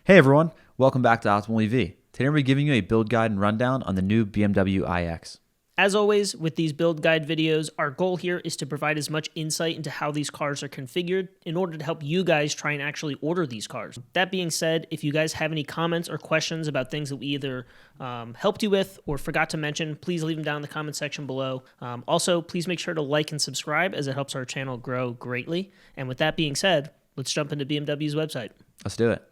Hey everyone, welcome back to Optimal EV. Today we're giving you a build guide and rundown on the new BMW iX. As always, with these build guide videos, our goal here is to provide as much insight into how these cars are configured in order to help you guys try and actually order these cars. That being said, if you guys have any comments or questions about things that we either helped you with or forgot to mention, please leave them down in the comment section below. Also, please make sure to like and subscribe as it helps our channel grow greatly. And with that being said, let's jump into BMW's website. Let's do it.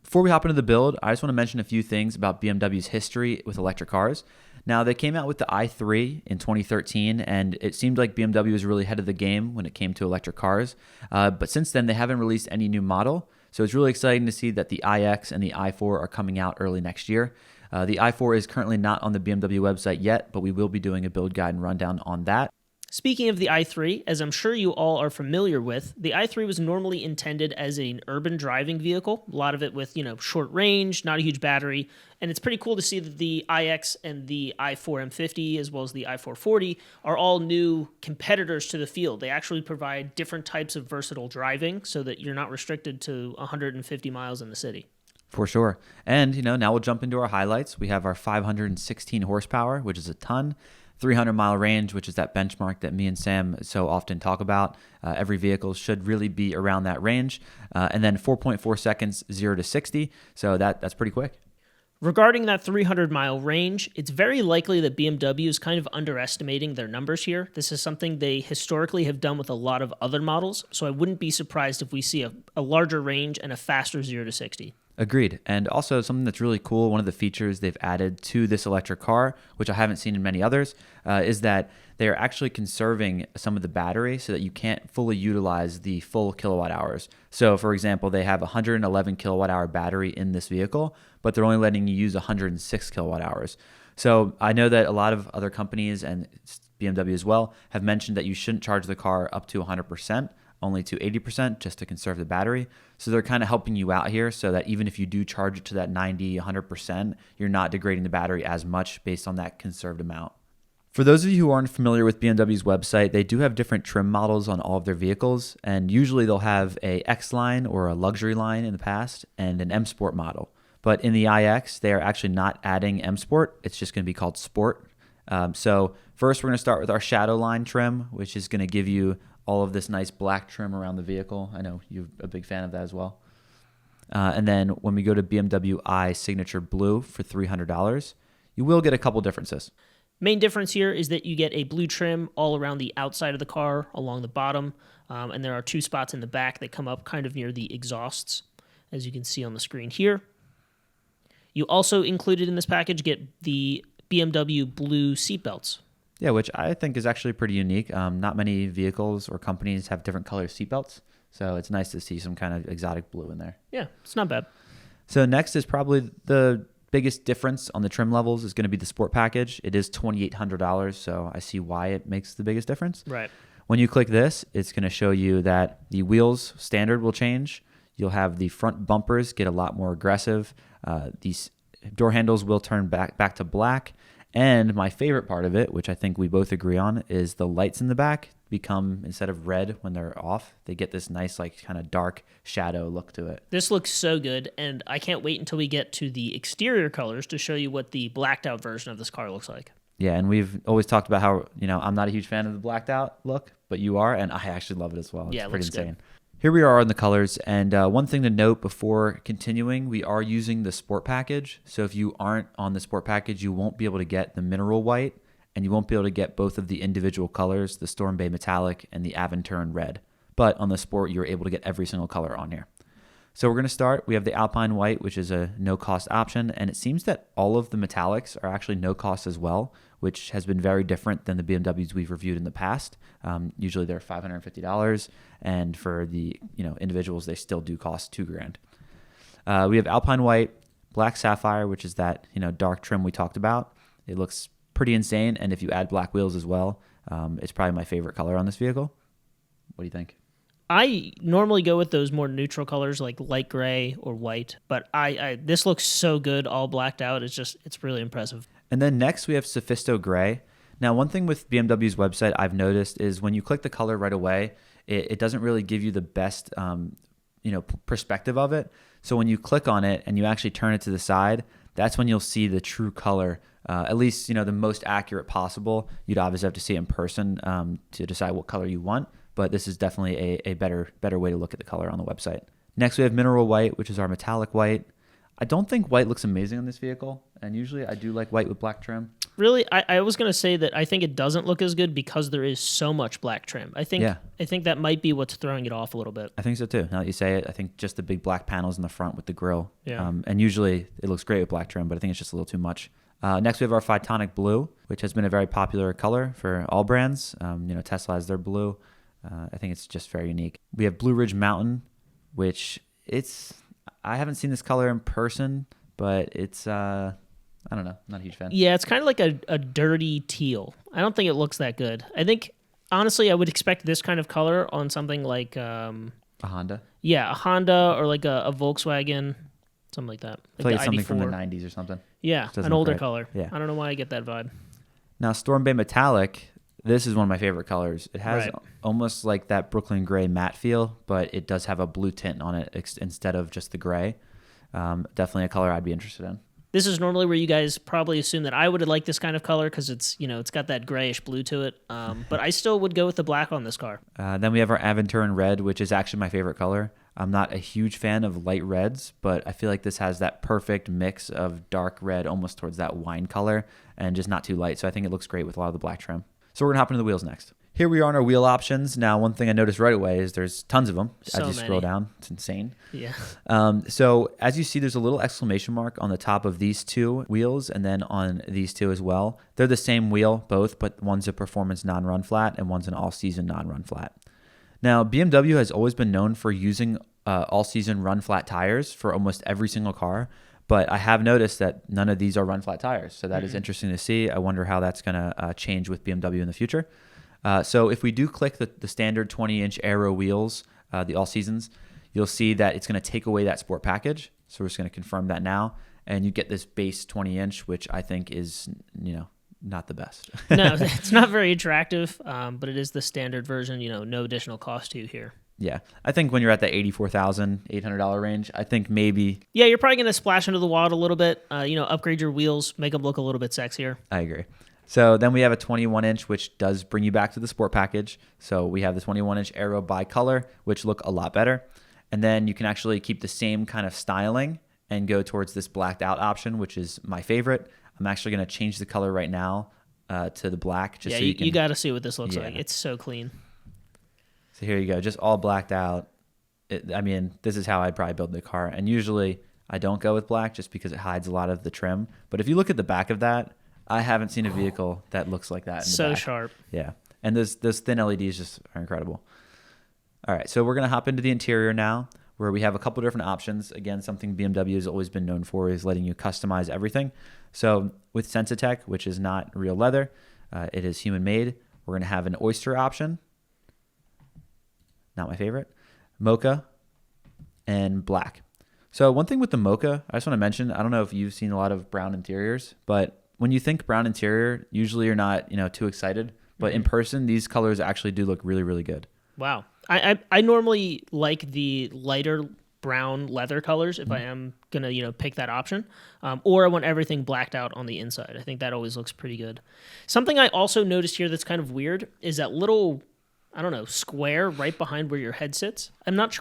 Before we hop into the build, I just want to mention a few things about BMW's history with electric cars. Now, they came out with the i3 in 2013, and it seemed like BMW was really ahead of the game when it came to electric cars. But since then, they haven't released any new model. So it's really exciting to see that the iX and the i4 are coming out early next year. The i4 is currently not on the BMW website yet, but we will be doing a build guide and rundown on that. Speaking of the i3, as I'm sure you all are familiar with, the i3 was normally intended as an urban driving vehicle, a lot of it with, short range, not a huge battery, and it's pretty cool to see that the iX and the i4 M50 as well as the i440 are all new competitors to the field. They actually provide different types of versatile driving so that you're not restricted to 150 miles in the city. For sure. And, now we'll jump into our highlights. We have our 516 horsepower, which is a ton. 300-mile range, which is that benchmark that me and Sam so often talk about. Every vehicle should really be around that range. And then 4.4 seconds, 0 to 60. So that's pretty quick. Regarding that 300-mile range, it's very likely that BMW is kind of underestimating their numbers here. This is something they historically have done with a lot of other models, so I wouldn't be surprised if we see a larger range and a faster 0 to 60. Agreed. And also something that's really cool, one of the features they've added to this electric car, which I haven't seen in many others, is that they're actually conserving some of the battery so that you can't fully utilize the full kilowatt hours. So for example, they have a 111 kilowatt hour battery in this vehicle, but they're only letting you use 106 kilowatt hours. So I know that a lot of other companies and BMW as well have mentioned that you shouldn't charge the car up to 100%. Only to 80% just to conserve the battery. So they're kind of helping you out here so that even if you do charge it to that 90, 100%, you're not degrading the battery as much based on that conserved amount. For those of you who aren't familiar with BMW's website, they do have different trim models on all of their vehicles, and usually they'll have a X line or a luxury line in the past and an M Sport model. But in the iX, they are actually not adding M Sport. It's just going to be called Sport. So first we're going to start with our Shadow line trim, which is going to give you all of this nice black trim around the vehicle. I know you're a big fan of that as well. And then when we go to BMW i Signature Blue for $300, you will get a couple differences. Main difference here is that you get a blue trim all around the outside of the car, along the bottom, and there are two spots in the back that come up kind of near the exhausts, as you can see on the screen here. You also included in this package get the BMW blue seatbelts. Yeah, which I think is actually pretty unique. Not many vehicles or companies have different color seatbelts, so it's nice to see some kind of exotic blue in there. Yeah, it's not bad. So next is probably the biggest difference on the trim levels is going to be the Sport package. It is $2,800, so I see why it makes the biggest difference. Right. When you click this, it's going to show you that the wheels standard will change. You'll have the front bumpers get a lot more aggressive. These door handles will turn back to black. And my favorite part of it, which I think we both agree on, is the lights in the back become, instead of red when they're off, they get this nice kind of dark shadow look to it. This looks so good, and I can't wait until we get to the exterior colors to show you what the blacked out version of this car looks like. Yeah, and we've always talked about how, I'm not a huge fan of the blacked out look, but you are, and I actually love it as well. It's pretty insane. Good. Here we are on the colors, and one thing to note before continuing, we are using the Sport package. So if you aren't on the Sport package, you won't be able to get the mineral white, and you won't be able to get both of the individual colors, the Storm Bay Metallic and the Aventurine Red. But on the Sport, you're able to get every single color on here. So we're going to start. We have the Alpine White, which is a no-cost option, and it seems that all of the metallics are actually no-cost as well, which has been very different than the BMWs we've reviewed in the past. Usually they're $550, and for the individuals, they still do cost $2,000. We have Alpine White, Black Sapphire, which is that dark trim we talked about. It looks pretty insane, and if you add black wheels as well, it's probably my favorite color on this vehicle. What do you think? I normally go with those more neutral colors like light gray or white, but this looks so good all blacked out. It's really impressive. And then next we have Sophisto Gray. Now, one thing with BMW's website I've noticed is when you click the color right away, it doesn't really give you the best perspective of it. So when you click on it and you actually turn it to the side, that's when you'll see the true color, at least the most accurate possible. You'd obviously have to see it in person to decide what color you want, but this is definitely a better way to look at the color on the website. Next, we have mineral white, which is our metallic white. I don't think white looks amazing on this vehicle, and usually I do like white with black trim. Really, I was going to say that I think it doesn't look as good because there is so much black trim. I think that might be what's throwing it off a little bit. I think so too. Now that you say it, I think just the big black panels in the front with the grille. Yeah. And usually it looks great with black trim, but I think it's just a little too much. Next, we have our Phytonic blue, which has been a very popular color for all brands. Tesla has their blue. I think it's just very unique. We have Blue Ridge Mountain, which I haven't seen this color in person, but it's I don't know. Not a huge fan. Yeah, it's kind of like a dirty teal. I don't think it looks that good. I think, honestly, I would expect this kind of color on something like... a Honda? Yeah, a Honda or like a Volkswagen, something like that. Like something from the 90s or something. Yeah, an older color. Yeah. I don't know why I get that vibe. Now, Storm Bay Metallic, this is one of my favorite colors. It has almost like that Brooklyn gray matte feel, but it does have a blue tint on it instead of just the gray. Definitely a color I'd be interested in. This is normally where you guys probably assume that I would like this kind of color because it's got that grayish blue to it. But I still would go with the black on this car. Then we have our Aventurin Red, which is actually my favorite color. I'm not a huge fan of light reds, but I feel like this has that perfect mix of dark red almost towards that wine color and just not too light. So I think it looks great with a lot of the black trim. So we're going to hop into the wheels next. Here we are on our wheel options. Now, one thing I noticed right away is there's tons of them as you scroll down. It's insane. Yeah. So as you see, there's a little exclamation mark on the top of these two wheels and then on these two as well. They're the same wheel, both, but one's a performance non-run flat and one's an all-season non-run flat. Now, BMW has always been known for using all-season run flat tires for almost every single car, but I have noticed that none of these are run flat tires. So that is interesting to see. I wonder how that's going to change with BMW in the future. So if we do click the standard 20-inch aero wheels, the all seasons, you'll see that it's going to take away that sport package. So we're just going to confirm that now. And you get this base 20-inch, which I think is, not the best. No, it's not very attractive, but it is the standard version, no additional cost to you here. Yeah. I think when you're at the $84,800 range, I think maybe... Yeah, you're probably going to splash into the wad a little bit, upgrade your wheels, make them look a little bit sexier. I agree. So then we have a 21-inch, which does bring you back to the sport package. So we have the 21-inch aero bi-color, which look a lot better. And then you can actually keep the same kind of styling and go towards this blacked out option, which is my favorite. I'm actually going to change the color right now to the black. Just so you got to see what this looks like. It's so clean. So here you go, just all blacked out. This is how I'd probably build the car. And usually I don't go with black just because it hides a lot of the trim. But if you look at the back of that, I haven't seen a vehicle that looks like that in the back. So sharp. Yeah. And those thin LEDs just are incredible. All right, so we're going to hop into the interior now, where we have a couple different options. Again, something BMW has always been known for is letting you customize everything. So with Sensitech, which is not real leather, it is human-made, we're going to have an Oyster option. Not my favorite. Mocha and black. So one thing with the Mocha, I just want to mention, I don't know if you've seen a lot of brown interiors, but when you think brown interior, usually you're not, too excited. But in person, these colors actually do look really, really good. Wow. I normally like the lighter brown leather colors if I am going to, pick that option. Or I want everything blacked out on the inside. I think that always looks pretty good. Something I also noticed here that's kind of weird is that little, square right behind where your head sits. I'm not,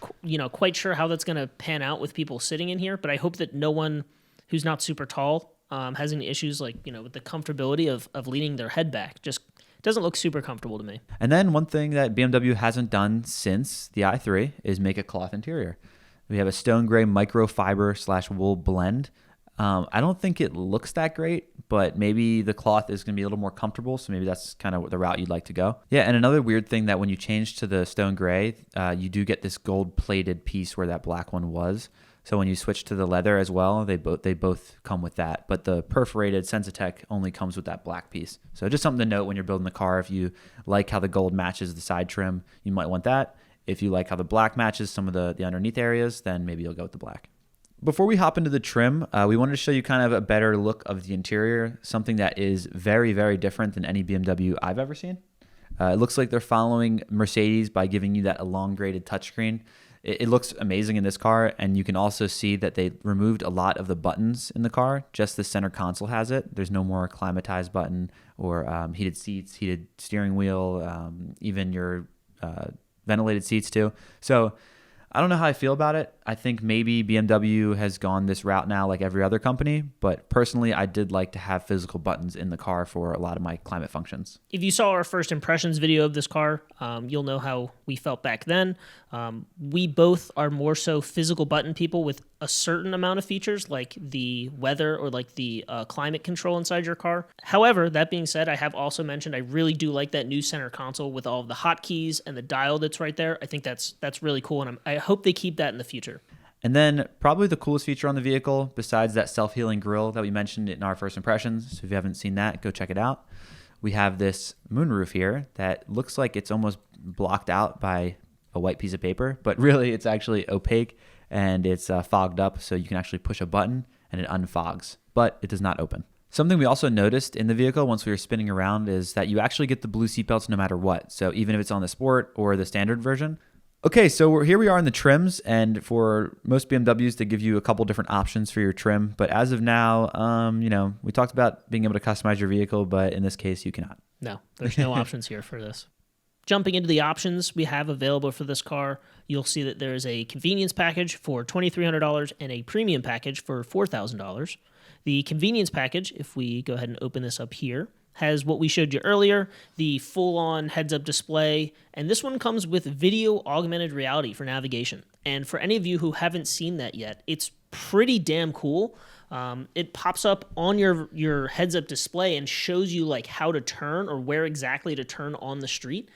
quite sure how that's going to pan out with people sitting in here, but I hope that no one who's not super tall has any issues with the comfortability of leaning their head back. Just doesn't look super comfortable to me. And then one thing that BMW hasn't done since the i3 is make a cloth interior. We have a stone gray microfiber / wool blend. I don't think it looks that great, but maybe the cloth is going to be a little more comfortable, so maybe that's kind of the route you'd like to go. Yeah, and another weird thing that when you change to the stone gray, you do get this gold-plated piece where that black one was. So when you switch to the leather as well, they both come with that. But the perforated Sensitech only comes with that black piece. So just something to note when you're building the car. If you like how the gold matches the side trim, you might want that. If you like how the black matches some of the underneath areas, then maybe you'll go with the black. Before we hop into the trim, we wanted to show you kind of a better look of the interior, something that is very, very different than any BMW I've ever seen. It looks like they're following Mercedes by giving you that elongated touchscreen. It looks amazing in this car, and you can also see that they removed a lot of the buttons in the car. Just the center console has it. There's no more climatized button or heated seats, heated steering wheel, even your ventilated seats too. So I don't know how I feel about it. I think maybe BMW has gone this route now like every other company, but personally, I did like to have physical buttons in the car for a lot of my climate functions. If you saw our first impressions video of this car, you'll know how we felt back then. We both are more so physical button people with a certain amount of features like the weather or like the climate control inside your car. However, that being said, I have also mentioned I really do like that new center console with all of the hotkeys and the dial that's right there. I think that's really cool, and I hope they keep that in the future. And then probably the coolest feature on the vehicle, besides that self-healing grille that we mentioned in our first impressions, so if you haven't seen that, go check it out. We have this moonroof here that looks like it's almost blocked out by a white piece of paper, but really it's actually opaque and it's fogged up, so you can actually push a button and it unfogs, but it does not open. Something we also noticed in the vehicle once we were spinning around is that you actually get the blue seatbelts no matter what, so even if it's on the Sport or the standard version. Okay, so here we are in the trims, and for most BMWs, they give you a couple different options for your trim. But as of now, we talked about being able to customize your vehicle, but in this case, you cannot. No, there's no options here for this. Jumping into the options we have available for this car, you'll see that there is a convenience package for $2,300 and a premium package for $4,000. The convenience package, if we go ahead and open this up here, has what we showed you earlier, the full-on heads-up display, and this one comes with video augmented reality for navigation. And for any of you who haven't seen that yet, it's pretty damn cool. It pops up on your heads-up display and shows you like how to turn or where exactly to turn on the street.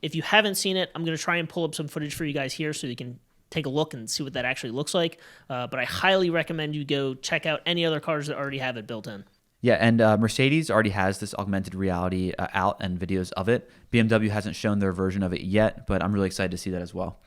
If you haven't seen it, I'm going to try and pull up some footage for you guys here so you can take a look and see what that actually looks like. But I highly recommend you go check out any other cars that already have it built in. Yeah, and Mercedes already has this augmented reality out and videos of it. BMW hasn't shown their version of it yet, but I'm really excited to see that as well.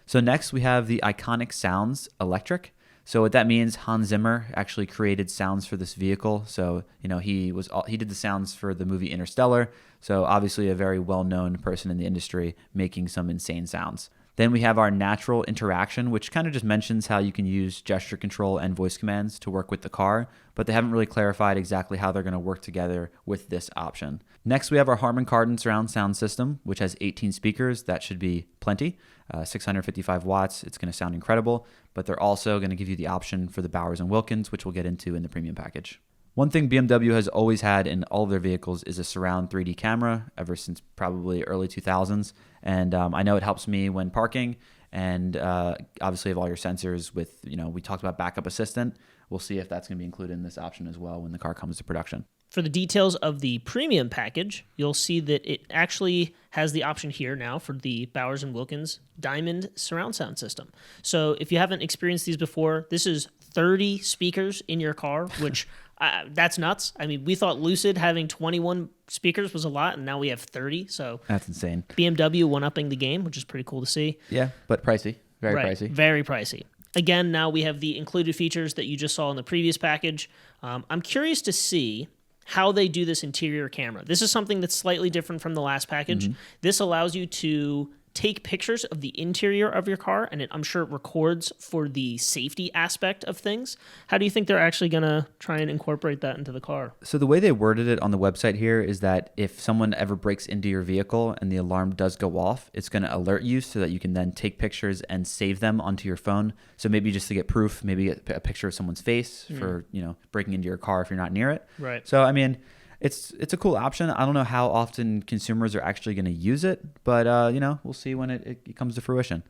So next we have the iconic sounds electric. So what that means, Hans Zimmer actually created sounds for this vehicle. So he did the sounds for the movie Interstellar. So obviously a very well-known person in the industry making some insane sounds. Then we have our natural interaction, which kind of just mentions how you can use gesture control and voice commands to work with the car, but they haven't really clarified exactly how they're going to work together with this option. Next, we have our Harman Kardon surround sound system, which has 18 speakers. That should be plenty. 655 watts. It's going to sound incredible, but they're also going to give you the option for the Bowers & Wilkins, which we'll get into in the premium package. One thing BMW has always had in all of their vehicles is a surround 3D camera ever since probably early 2000s. And I know it helps me when parking, and obviously have all your sensors with, we talked about backup assistant. We'll see if that's going to be included in this option as well when the car comes to production. For the details of the premium package, you'll see that it actually has the option here now for the Bowers & Wilkins Diamond surround sound system. So if you haven't experienced these before, this is 30 speakers in your car, which that's nuts. I mean, we thought Lucid having 21 speakers was a lot, and now we have 30. So that's insane. BMW one-upping the game, which is pretty cool to see. Yeah, but pricey. Very pricey. Very pricey. Again, now we have the included features that you just saw in the previous package. I'm curious to see how they do this interior camera. This is something that's slightly different from the last package. This allows you to take pictures of the interior of your car, and I'm sure it records for the safety aspect of things. How do you think they're actually going to try and incorporate that into the car? So the way they worded it on the website here is that if someone ever breaks into your vehicle and the alarm does go off, it's going to alert you so that you can then take pictures and save them onto your phone. So maybe just to get proof, maybe get a picture of someone's face for, breaking into your car if you're not near it. Right. So, I mean, it's a cool option. I don't know how often consumers are actually going to use it, but we'll see when it comes to fruition.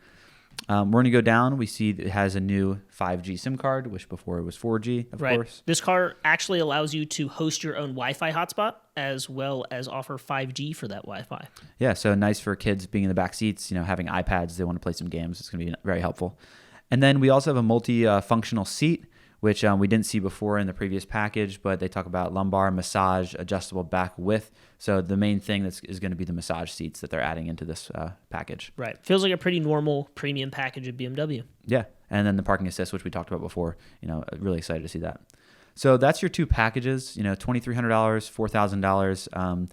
We're going to go down. We see it has a new 5G SIM card, which before it was 4G, of course. This car actually allows you to host your own Wi-Fi hotspot as well as offer 5G for that Wi-Fi. Yeah, so nice for kids being in the back seats, having iPads, they want to play some games. It's going to be very helpful. And then we also have a multi-functional seat, which we didn't see before in the previous package, but they talk about lumbar, massage, adjustable back width. So the main thing is going to be the massage seats that they're adding into this package. Right. Feels like a pretty normal premium package at BMW. Yeah. And then the parking assist, which we talked about before, really excited to see that. So that's your two packages, $2,300, $4,000.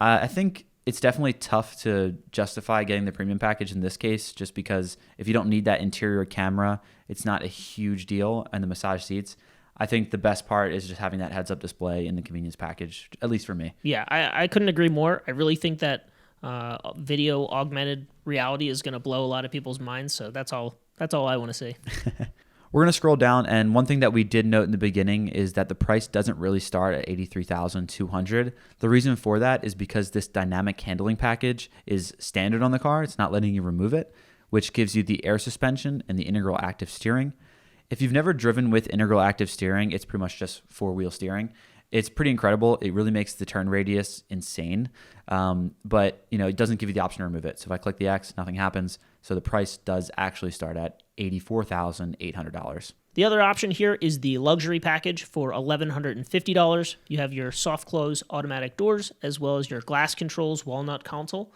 I think it's definitely tough to justify getting the premium package in this case, just because if you don't need that interior camera, it's not a huge deal. And the massage seats, I think the best part is just having that heads-up display in the convenience package, at least for me. Yeah, I couldn't agree more. I really think that video augmented reality is going to blow a lot of people's minds. So that's all I want to say. We're going to scroll down, and one thing that we did note in the beginning is that the price doesn't really start at $83,200. The reason for that is because this dynamic handling package is standard on the car. It's not letting you remove it, which gives you the air suspension and the integral active steering. If you've never driven with integral active steering, it's pretty much just four-wheel steering. It's pretty incredible. It really makes the turn radius insane, but it doesn't give you the option to remove it. So if I click the X, nothing happens. So the price does actually start at $84,800. The other option here is the luxury package for $1,150. You have your soft close automatic doors, as well as your glass controls walnut console.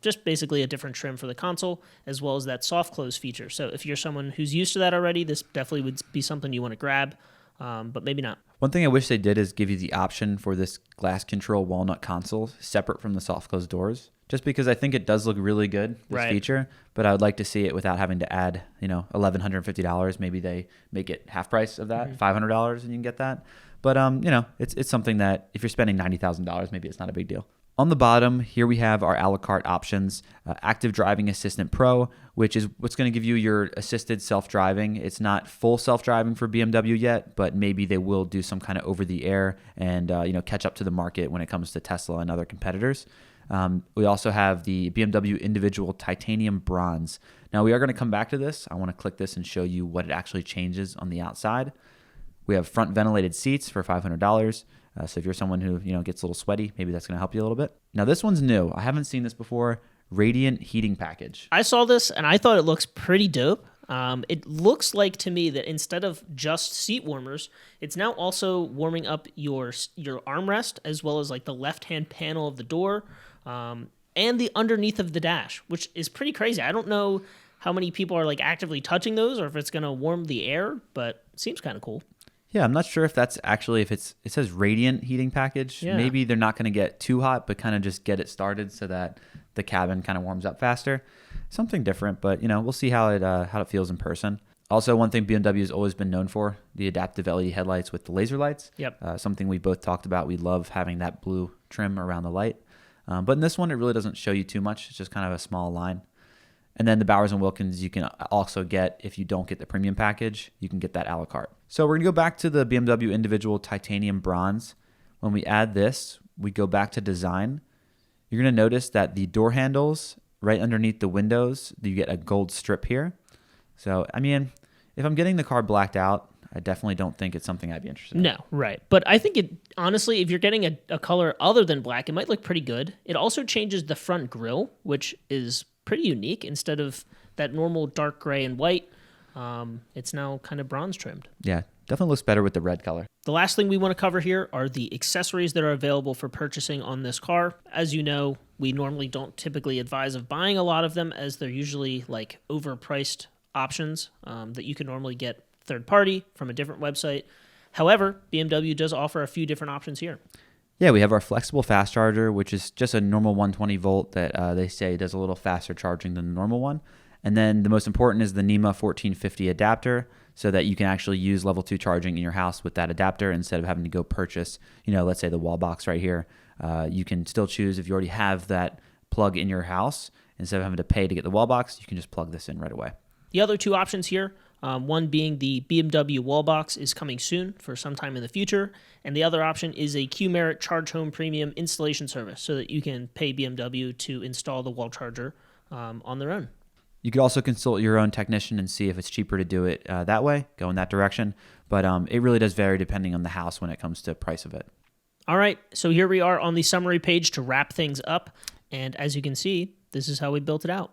Just basically a different trim for the console, as well as that soft close feature. So if you're someone who's used to that already, this definitely would be something you want to grab, but maybe not. One thing I wish they did is give you the option for this glass control walnut console separate from the soft close doors, just because I think it does look really good, this feature, but I would like to see it without having to add, $1,150. Maybe they make it half price of that, $500, and you can get that. But, it's something that if you're spending $90,000, maybe it's not a big deal. On the bottom, here we have our a la carte options. Active Driving Assistant Pro, which is what's going to give you your assisted self-driving. It's not full self-driving for BMW yet, but maybe they will do some kind of over-the-air and catch up to the market when it comes to Tesla and other competitors. We also have the BMW Individual Titanium Bronze. Now, we are going to come back to this. I want to click this and show you what it actually changes on the outside. We have front ventilated seats for $500. So if you're someone who gets a little sweaty, maybe that's going to help you a little bit. Now this one's new. I haven't seen this before. Radiant heating package. I saw this and I thought it looks pretty dope. It looks like to me that instead of just seat warmers, it's now also warming up your armrest, as well as like the left-hand panel of the door, and the underneath of the dash, which is pretty crazy. I don't know how many people are like actively touching those or if it's going to warm the air, but it seems kind of cool. Yeah, I'm not sure if that's actually, it says radiant heating package. Yeah. Maybe they're not going to get too hot, but kind of just get it started so that the cabin kind of warms up faster. Something different, but we'll see how it feels in person. Also, one thing BMW has always been known for, the adaptive LED headlights with the laser lights. Yep. Something we both talked about. We love having that blue trim around the light. But in this one, it really doesn't show you too much. It's just kind of a small line. And then the Bowers & Wilkins you can also get, if you don't get the premium package, you can get that a la carte. So we're going to go back to the BMW Individual Titanium Bronze. When we add this, we go back to design. You're going to notice that the door handles right underneath the windows, you get a gold strip here. So, if I'm getting the car blacked out, I definitely don't think it's something I'd be interested in. No, right. But I think honestly, if you're getting a color other than black, it might look pretty good. It also changes the front grille, which is pretty unique. Instead of that normal dark gray and white, it's now kind of bronze trimmed. Yeah, definitely looks better with the red color. The last thing we want to cover here are the accessories that are available for purchasing on this car. As you know, we normally don't typically advise of buying a lot of them, as they're usually like overpriced options that you can normally get third party from a different website. However, BMW does offer a few different options here. Yeah, we have our flexible fast charger, which is just a normal 120 volt that they say does a little faster charging than the normal one. And then the most important is the NEMA 1450 adapter, so that you can actually use level 2 charging in your house with that adapter instead of having to go purchase, let's say the wall box right here. You can still choose, if you already have that plug in your house, instead of having to pay to get the wall box, you can just plug this in right away. The other two options here, one being the BMW wall box is coming soon for sometime in the future, and the other option is a Q-Merit Charge Home Premium installation service, so that you can pay BMW to install the wall charger on their own. You could also consult your own technician and see if it's cheaper to do it that way, go in that direction, but it really does vary depending on the house when it comes to price of it. All right, so here we are on the summary page to wrap things up, and as you can see, this is how we built it out.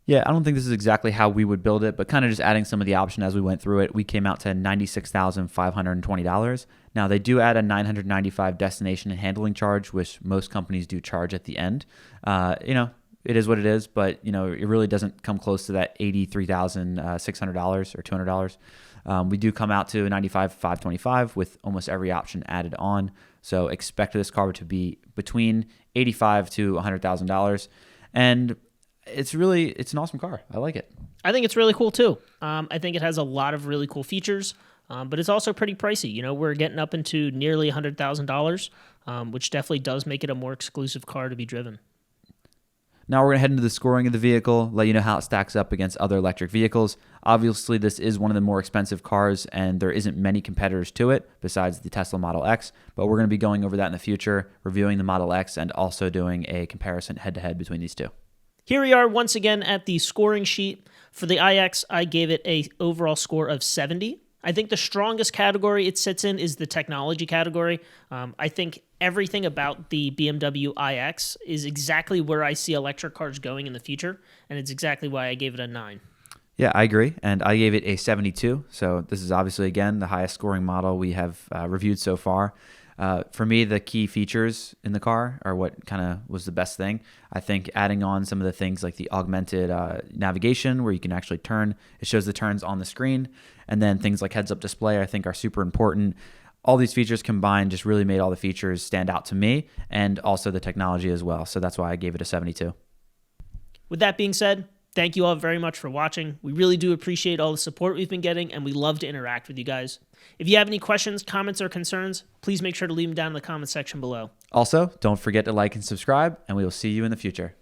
Yeah, I don't think this is exactly how we would build it, but kind of just adding some of the option as we went through it, we came out to $96,520. Now, they do add a $995 destination and handling charge, which most companies do charge at the end. It is what it is, but it really doesn't come close to that $83,600 or $200. We do come out to $95,525 with almost every option added on. So expect this car to be between $85,000 to $100,000, and it's an awesome car. I like it. I think it's really cool too. I think it has a lot of really cool features, but it's also pretty pricey. We're getting up into nearly $100,000, which definitely does make it a more exclusive car to be driven. Now we're going to head into the scoring of the vehicle, let you know how it stacks up against other electric vehicles. Obviously, this is one of the more expensive cars, and there isn't many competitors to it besides the Tesla Model X, but we're going to be going over that in the future, reviewing the Model X and also doing a comparison head-to-head between these two. Here we are once again at the scoring sheet. For the iX, I gave it a overall score of 70. I think the strongest category it sits in is the technology category. I think everything about the BMW iX is exactly where I see electric cars going in the future, and it's exactly why I gave it a 9. Yeah, I agree, and I gave it a 72. So this is obviously, again, the highest scoring model we have reviewed so far. For me, the key features in the car are what kind of was the best thing. I think adding on some of the things like the augmented navigation where you can actually turn. It shows the turns on the screen. And then things like heads-up display I think are super important. All these features combined just really made all the features stand out to me, and also the technology as well. So that's why I gave it a 72. With that being said, thank you all very much for watching. We really do appreciate all the support we've been getting, and we love to interact with you guys. If you have any questions, comments, or concerns, please make sure to leave them down in the comment section below. Also, don't forget to like and subscribe, and we will see you in the future.